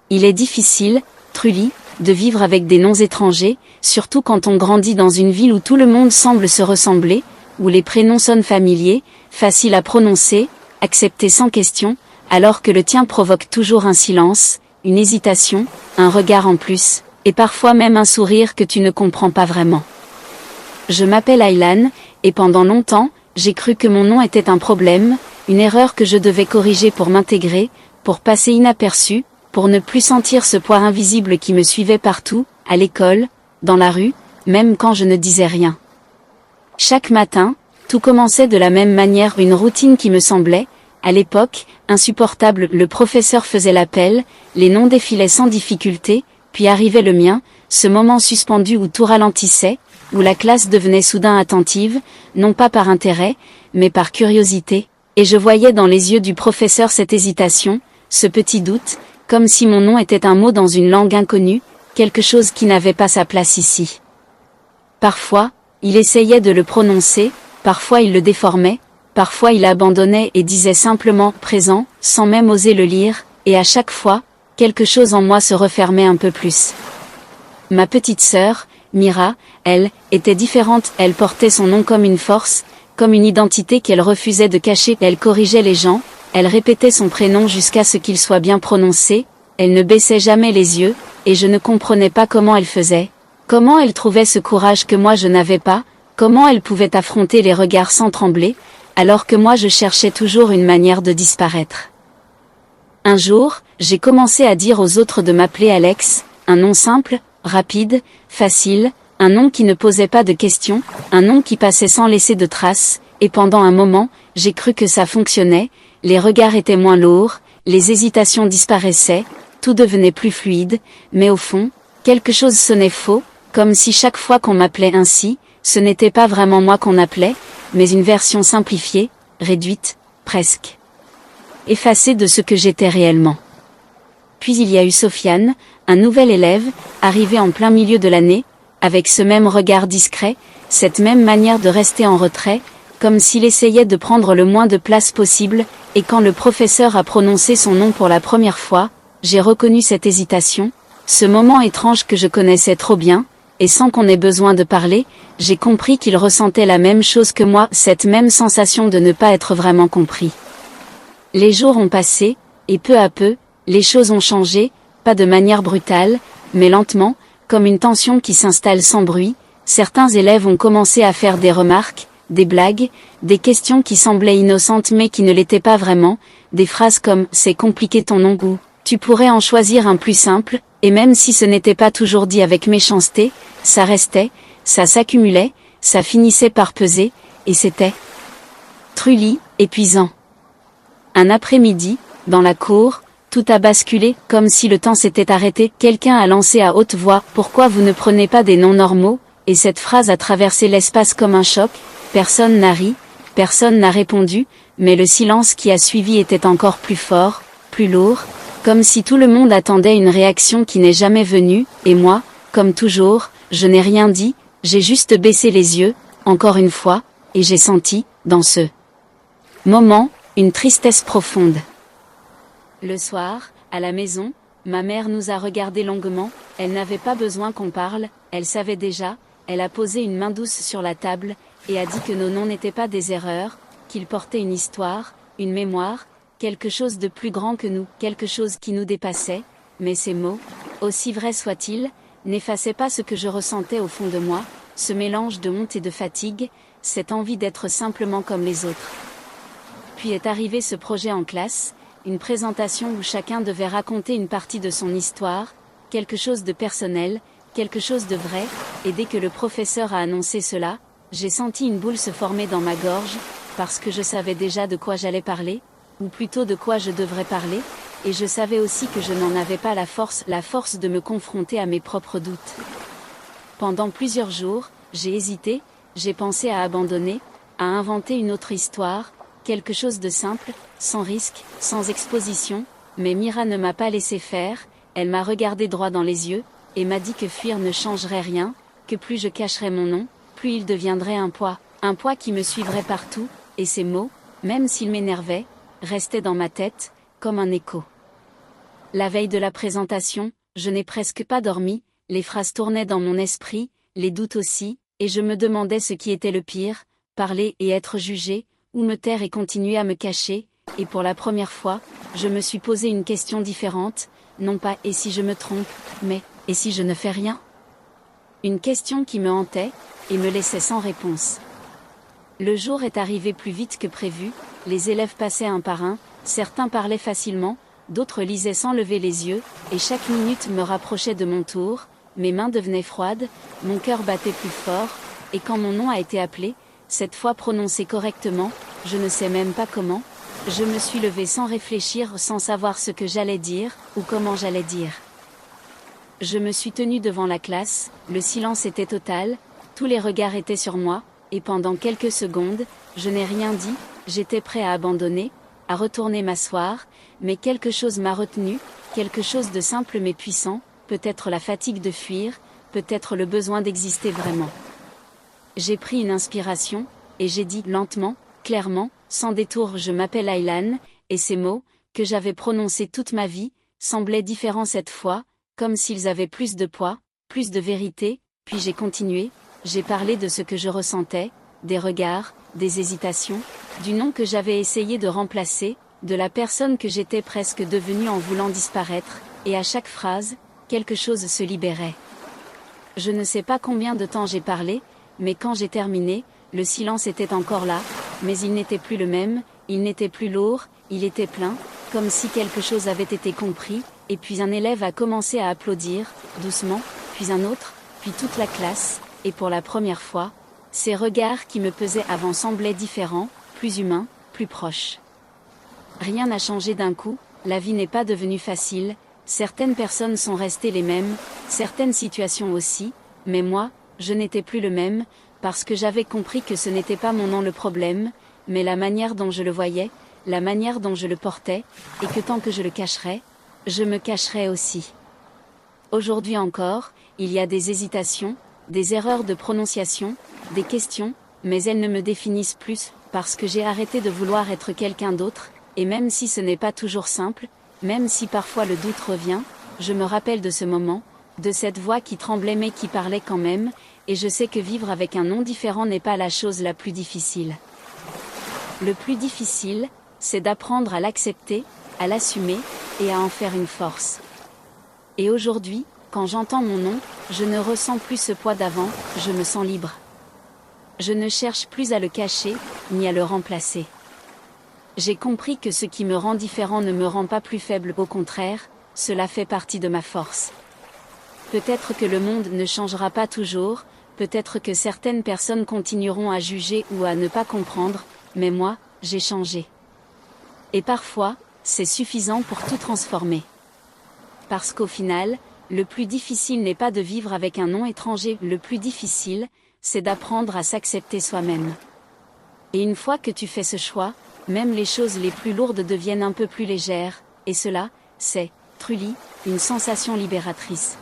Il est difficile, Trulli, de vivre avec des noms étrangers, surtout quand on grandit dans une ville où tout le monde semble se ressembler, où les prénoms sonnent familiers, faciles à prononcer, acceptés sans question, alors que le tien provoque toujours un silence, une hésitation, un regard en plus, et parfois même un sourire que tu ne comprends pas vraiment. Je m'appelle Aylan, et pendant longtemps, j'ai cru que mon nom était un problème, une erreur que je devais corriger pour m'intégrer, pour passer inaperçu, pour ne plus sentir ce poids invisible qui me suivait partout, à l'école, dans la rue, même quand je ne disais rien. Chaque matin, tout commençait de la même manière, une routine qui me semblait, à l'époque, insupportable. Le professeur faisait l'appel, les noms défilaient sans difficulté, puis arrivait le mien, ce moment suspendu où tout ralentissait, où la classe devenait soudain attentive, non pas par intérêt, mais par curiosité, et je voyais dans les yeux du professeur cette hésitation, ce petit doute, comme si mon nom était un mot dans une langue inconnue, quelque chose qui n'avait pas sa place ici. Parfois, il essayait de le prononcer, parfois il le déformait, parfois il abandonnait et disait simplement « présent », sans même oser le lire, et à chaque fois, quelque chose en moi se refermait un peu plus. Ma petite sœur, Mira, elle, était différente, elle portait son nom comme une force, comme une identité qu'elle refusait de cacher, elle corrigeait les gens, elle répétait son prénom jusqu'à ce qu'il soit bien prononcé, elle ne baissait jamais les yeux, et je ne comprenais pas comment elle faisait, comment elle trouvait ce courage que moi je n'avais pas, comment elle pouvait affronter les regards sans trembler, alors que moi je cherchais toujours une manière de disparaître. Un jour, j'ai commencé à dire aux autres de m'appeler Alex, un nom simple, rapide, facile, un nom qui ne posait pas de questions, un nom qui passait sans laisser de traces, et pendant un moment, j'ai cru que ça fonctionnait, les regards étaient moins lourds, les hésitations disparaissaient, tout devenait plus fluide, mais au fond, quelque chose sonnait faux, comme si chaque fois qu'on m'appelait ainsi, ce n'était pas vraiment moi qu'on appelait, mais une version simplifiée, réduite, presque effacée de ce que j'étais réellement. Puis il y a eu Sofiane, un nouvel élève, arrivé en plein milieu de l'année, avec ce même regard discret, cette même manière de rester en retrait, comme s'il essayait de prendre le moins de place possible, et quand le professeur a prononcé son nom pour la première fois, j'ai reconnu cette hésitation, ce moment étrange que je connaissais trop bien, et sans qu'on ait besoin de parler, j'ai compris qu'il ressentait la même chose que moi, cette même sensation de ne pas être vraiment compris. Les jours ont passé, et peu à peu, les choses ont changé, pas de manière brutale, mais lentement, comme une tension qui s'installe sans bruit. Certains élèves ont commencé à faire des remarques, des blagues, des questions qui semblaient innocentes mais qui ne l'étaient pas vraiment, des phrases comme « c'est compliqué ton nom » ou « tu pourrais en choisir un plus simple », et même si ce n'était pas toujours dit avec méchanceté, ça restait, ça s'accumulait, ça finissait par peser, et c'était Trulli, épuisant. Un après-midi, dans la cour, tout a basculé, comme si le temps s'était arrêté. Quelqu'un a lancé à haute voix « Pourquoi vous ne prenez pas des noms normaux ?» Et cette phrase a traversé l'espace comme un choc. Personne n'a ri, personne n'a répondu, mais le silence qui a suivi était encore plus fort, plus lourd, comme si tout le monde attendait une réaction qui n'est jamais venue, et moi, comme toujours, je n'ai rien dit, j'ai juste baissé les yeux, encore une fois, et j'ai senti, dans ce moment, une tristesse profonde. Le soir, à la maison, ma mère nous a regardés longuement, elle n'avait pas besoin qu'on parle, elle savait déjà, elle a posé une main douce sur la table, et a dit que nos noms n'étaient pas des erreurs, qu'ils portaient une histoire, une mémoire, quelque chose de plus grand que nous, quelque chose qui nous dépassait, mais ces mots, aussi vrais soient-ils, n'effaçaient pas ce que je ressentais au fond de moi, ce mélange de honte et de fatigue, cette envie d'être simplement comme les autres. Puis est arrivé ce projet en classe, une présentation où chacun devait raconter une partie de son histoire, quelque chose de personnel, quelque chose de vrai, et dès que le professeur a annoncé cela, j'ai senti une boule se former dans ma gorge, parce que je savais déjà de quoi j'allais parler, ou plutôt de quoi je devrais parler, et je savais aussi que je n'en avais pas la force de me confronter à mes propres doutes. Pendant plusieurs jours, j'ai hésité, j'ai pensé à abandonner, à inventer une autre histoire, quelque chose de simple, sans risque, sans exposition, mais Mira ne m'a pas laissé faire, elle m'a regardé droit dans les yeux, et m'a dit que fuir ne changerait rien, que plus je cacherais mon nom, plus il deviendrait un poids qui me suivrait partout, et ces mots, même s'ils m'énervaient, restaient dans ma tête, comme un écho. La veille de la présentation, je n'ai presque pas dormi, les phrases tournaient dans mon esprit, les doutes aussi, et je me demandais ce qui était le pire, parler et être jugé, ou me taire et continuer à me cacher, et pour la première fois, je me suis posé une question différente, non pas « et si je me trompe », mais « et si je ne fais rien ?» Une question qui me hantait, et me laissait sans réponse. Le jour est arrivé plus vite que prévu, les élèves passaient un par un, certains parlaient facilement, d'autres lisaient sans lever les yeux, et chaque minute me rapprochait de mon tour, mes mains devenaient froides, mon cœur battait plus fort, et quand mon nom a été appelé, cette fois prononcé correctement, je ne sais même pas comment, je me suis levée sans réfléchir, sans savoir ce que j'allais dire, ou comment j'allais dire. Je me suis tenue devant la classe, le silence était total, tous les regards étaient sur moi, et pendant quelques secondes, je n'ai rien dit, j'étais prêt à abandonner, à retourner m'asseoir, mais quelque chose m'a retenu, quelque chose de simple mais puissant, peut-être la fatigue de fuir, peut-être le besoin d'exister vraiment. J'ai pris une inspiration, et j'ai dit lentement, clairement, sans détour je m'appelle Aylan, et ces mots, que j'avais prononcés toute ma vie, semblaient différents cette fois, comme s'ils avaient plus de poids, plus de vérité, puis j'ai continué, j'ai parlé de ce que je ressentais, des regards, des hésitations, du nom que j'avais essayé de remplacer, de la personne que j'étais presque devenue en voulant disparaître, et à chaque phrase, quelque chose se libérait. Je ne sais pas combien de temps j'ai parlé, mais quand j'ai terminé, le silence était encore là, mais il n'était plus le même, il n'était plus lourd, il était plein, comme si quelque chose avait été compris, et puis un élève a commencé à applaudir, doucement, puis un autre, puis toute la classe, et pour la première fois, ces regards qui me pesaient avant semblaient différents, plus humains, plus proches. Rien n'a changé d'un coup, la vie n'est pas devenue facile, certaines personnes sont restées les mêmes, certaines situations aussi, mais moi, je n'étais plus le même, parce que j'avais compris que ce n'était pas mon nom le problème, mais la manière dont je le voyais, la manière dont je le portais, et que tant que je le cacherais, je me cacherais aussi. Aujourd'hui encore, il y a des hésitations, des erreurs de prononciation, des questions, mais elles ne me définissent plus, parce que j'ai arrêté de vouloir être quelqu'un d'autre, et même si ce n'est pas toujours simple, même si parfois le doute revient, je me rappelle de ce moment, de cette voix qui tremblait mais qui parlait quand même, et je sais que vivre avec un nom différent n'est pas la chose la plus difficile. Le plus difficile, c'est d'apprendre à l'accepter, à l'assumer, et à en faire une force. Et aujourd'hui, quand j'entends mon nom, je ne ressens plus ce poids d'avant, je me sens libre. Je ne cherche plus à le cacher, ni à le remplacer. J'ai compris que ce qui me rend différent ne me rend pas plus faible, au contraire, cela fait partie de ma force. Peut-être que le monde ne changera pas toujours, peut-être que certaines personnes continueront à juger ou à ne pas comprendre, mais moi, j'ai changé. Et parfois, c'est suffisant pour tout transformer. Parce qu'au final, le plus difficile n'est pas de vivre avec un nom étranger, le plus difficile, c'est d'apprendre à s'accepter soi-même. Et une fois que tu fais ce choix, même les choses les plus lourdes deviennent un peu plus légères, et cela, c'est, truly, une sensation libératrice.